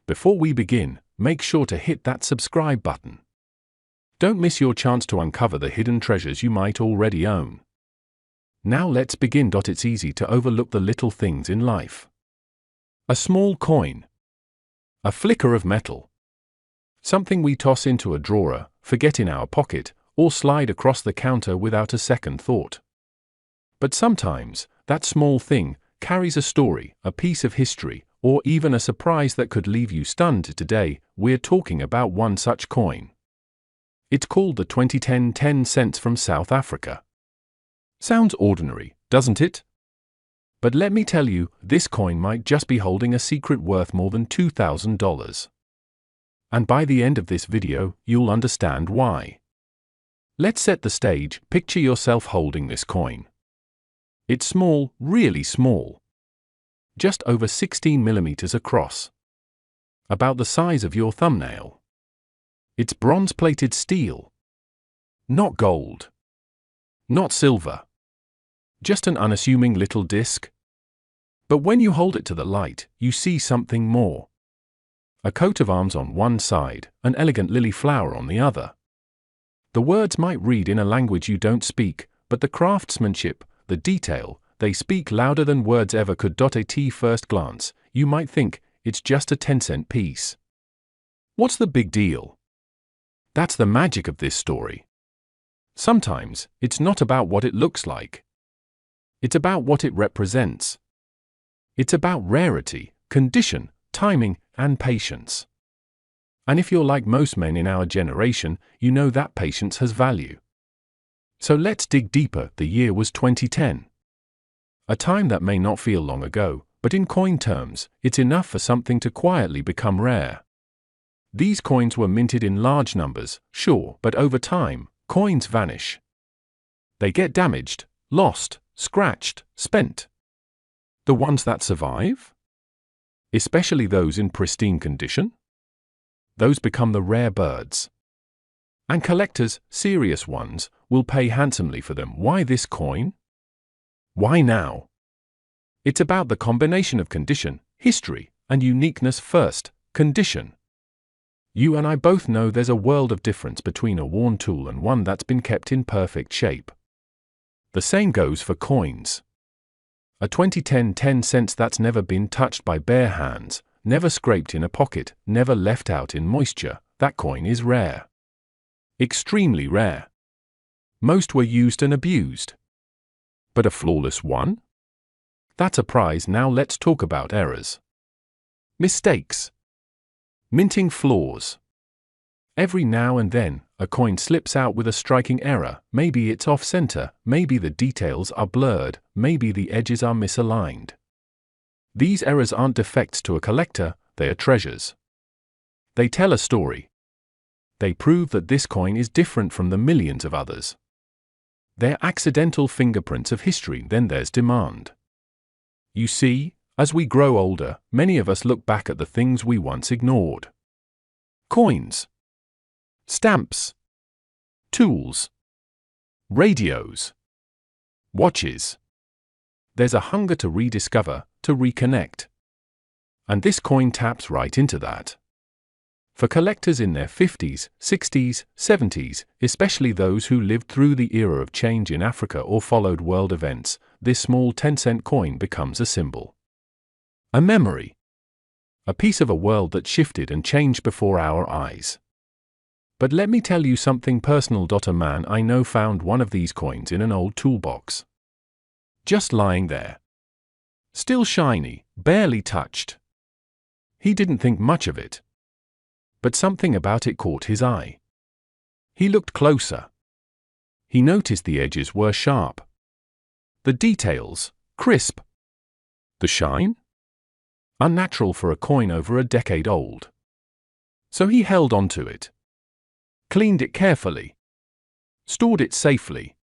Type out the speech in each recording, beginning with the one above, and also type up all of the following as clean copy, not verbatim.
Before we begin, make sure to hit that subscribe button. Don't miss your chance to uncover the hidden treasures you might already own. Now let's begin. It's easy to overlook the little things in life. A small coin. A flicker of metal. Something we toss into a drawer, forget in our pocket, or slide across the counter without a second thought. But sometimes, that small thing carries a story, a piece of history, or even a surprise that could leave you stunned. Today, we're talking about one such coin. It's called the 2010 10 cents from South Africa. Sounds ordinary, doesn't it? But let me tell you, this coin might just be holding a secret worth more than $2,000. And by the end of this video, you'll understand why. Let's set the stage. Picture yourself holding this coin. It's small, really small. Just over 16 millimeters across. About the size of your thumbnail. It's bronze-plated steel. Not gold. Not silver. Just an unassuming little disc. But when you hold it to the light, you see something more. A coat of arms on one side, an elegant lily flower on the other. The words might read in a language you don't speak, but the craftsmanship, the detail, they speak louder than words ever could. At first glance, you might think, it's just a 10-cent piece. What's the big deal? That's the magic of this story. Sometimes, it's not about what it looks like. It's about what it represents. It's about rarity, condition, timing, and patience. And if you're like most men in our generation, you know that patience has value. So let's dig deeper. The year was 2010. A time that may not feel long ago, but in coin terms, it's enough for something to quietly become rare. These coins were minted in large numbers, sure, but over time, coins vanish. They get damaged, lost, scratched, spent. The ones that survive? Especially those in pristine condition? Those become the rare birds. And collectors, serious ones, will pay handsomely for them. Why this coin? Why now? It's about the combination of condition, history, and uniqueness. First, condition. You and I both know there's a world of difference between a worn tool and one that's been kept in perfect shape. The same goes for coins. A 2010 10 cents that's never been touched by bare hands, never scraped in a pocket, never left out in moisture, that coin is rare. Extremely rare. Most were used and abused. But a flawless one? That's a prize. Now let's talk about errors. Mistakes. Minting flaws. Every now and then, a coin slips out with a striking error. Maybe it's off-center, maybe the details are blurred, maybe the edges are misaligned. These errors aren't defects to a collector, they are treasures. They tell a story. They prove that this coin is different from the millions of others. They're accidental fingerprints of history. Then there's demand. You see, as we grow older, many of us look back at the things we once ignored. Coins. Stamps. Tools. Radios. Watches. There's a hunger to rediscover, to reconnect. And this coin taps right into that. For collectors in their 50s, 60s, 70s, especially those who lived through the era of change in Africa or followed world events, this small 10-cent coin becomes a symbol. A memory. A piece of a world that shifted and changed before our eyes. But let me tell you something personal. A man I know found one of these coins in an old toolbox. Just lying there. Still shiny, barely touched. He didn't think much of it. But something about it caught his eye. He looked closer. He noticed the edges were sharp. The details, crisp. The shine? Unnatural for a coin over a decade old. So he held on to it. Cleaned it carefully. Stored it safely.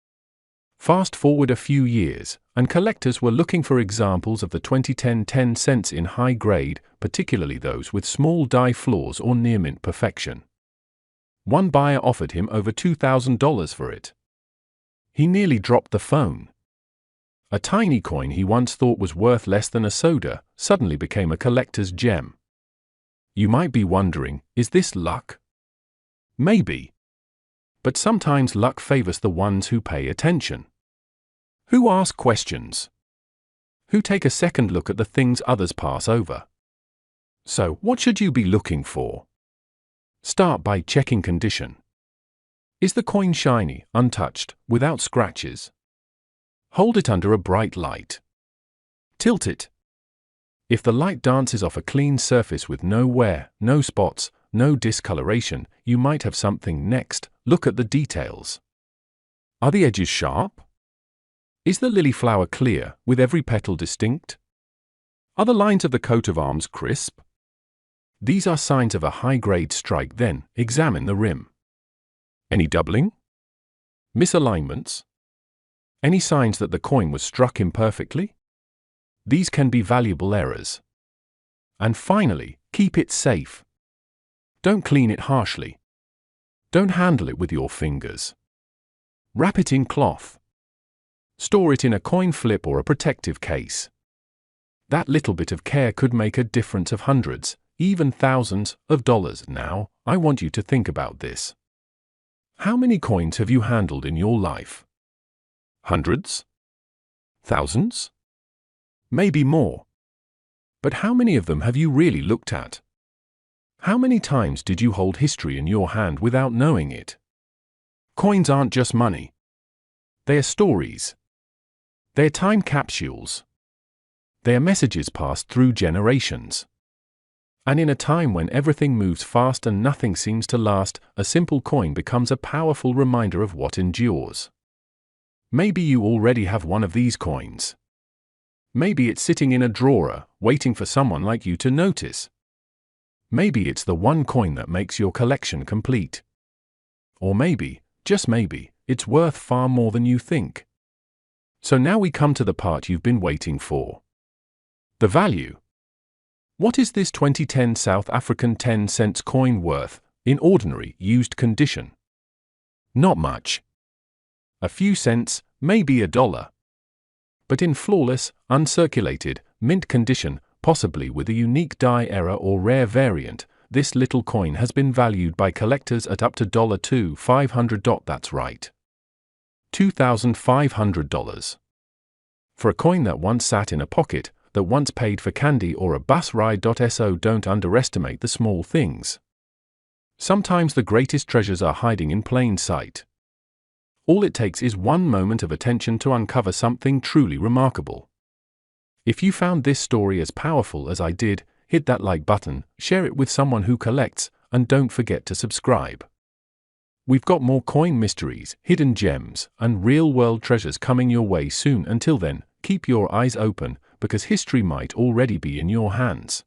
Fast forward a few years, and collectors were looking for examples of the 2010 10 cents in high grade, particularly those with small die flaws or near-mint perfection. One buyer offered him over $2,000 for it. He nearly dropped the phone. A tiny coin he once thought was worth less than a soda suddenly became a collector's gem. You might be wondering, is this luck? Maybe. But sometimes luck favors the ones who pay attention. Who ask questions? Who take a second look at the things others pass over? So, what should you be looking for? Start by checking condition. Is the coin shiny, untouched, without scratches? Hold it under a bright light. Tilt it. If the light dances off a clean surface with no wear, no spots, no discoloration, you might have something. Next, look at the details. Are the edges sharp? Is the lily flower clear, with every petal distinct? Are the lines of the coat of arms crisp? These are signs of a high-grade strike. Then, examine the rim. Any doubling? Misalignments? Any signs that the coin was struck imperfectly? These can be valuable errors. And finally, keep it safe. Don't clean it harshly. Don't handle it with your fingers. Wrap it in cloth. Store it in a coin flip or a protective case. That little bit of care could make a difference of hundreds, even thousands, of dollars. Now, I want you to think about this. How many coins have you handled in your life? Hundreds? Thousands? Maybe more. But how many of them have you really looked at? How many times did you hold history in your hand without knowing it? Coins aren't just money. They are stories. They are time capsules. They are messages passed through generations. And in a time when everything moves fast and nothing seems to last, a simple coin becomes a powerful reminder of what endures. Maybe you already have one of these coins. Maybe it's sitting in a drawer, waiting for someone like you to notice. Maybe it's the one coin that makes your collection complete. Or maybe, just maybe, it's worth far more than you think. So now we come to the part you've been waiting for. The value. What is this 2010 South African 10-cent coin worth, in ordinary, used condition? Not much. A few cents, maybe $1. But in flawless, uncirculated, mint condition, possibly with a unique die error or rare variant, this little coin has been valued by collectors at up to $2,500. That's right. $2,500. For a coin that once sat in a pocket, that once paid for candy or a bus ride. So don't underestimate the small things. Sometimes the greatest treasures are hiding in plain sight. All it takes is one moment of attention to uncover something truly remarkable. If you found this story as powerful as I did, hit that like button, share it with someone who collects, and don't forget to subscribe. We've got more coin mysteries, hidden gems, and real-world treasures coming your way soon. Until then, keep your eyes open, because history might already be in your hands.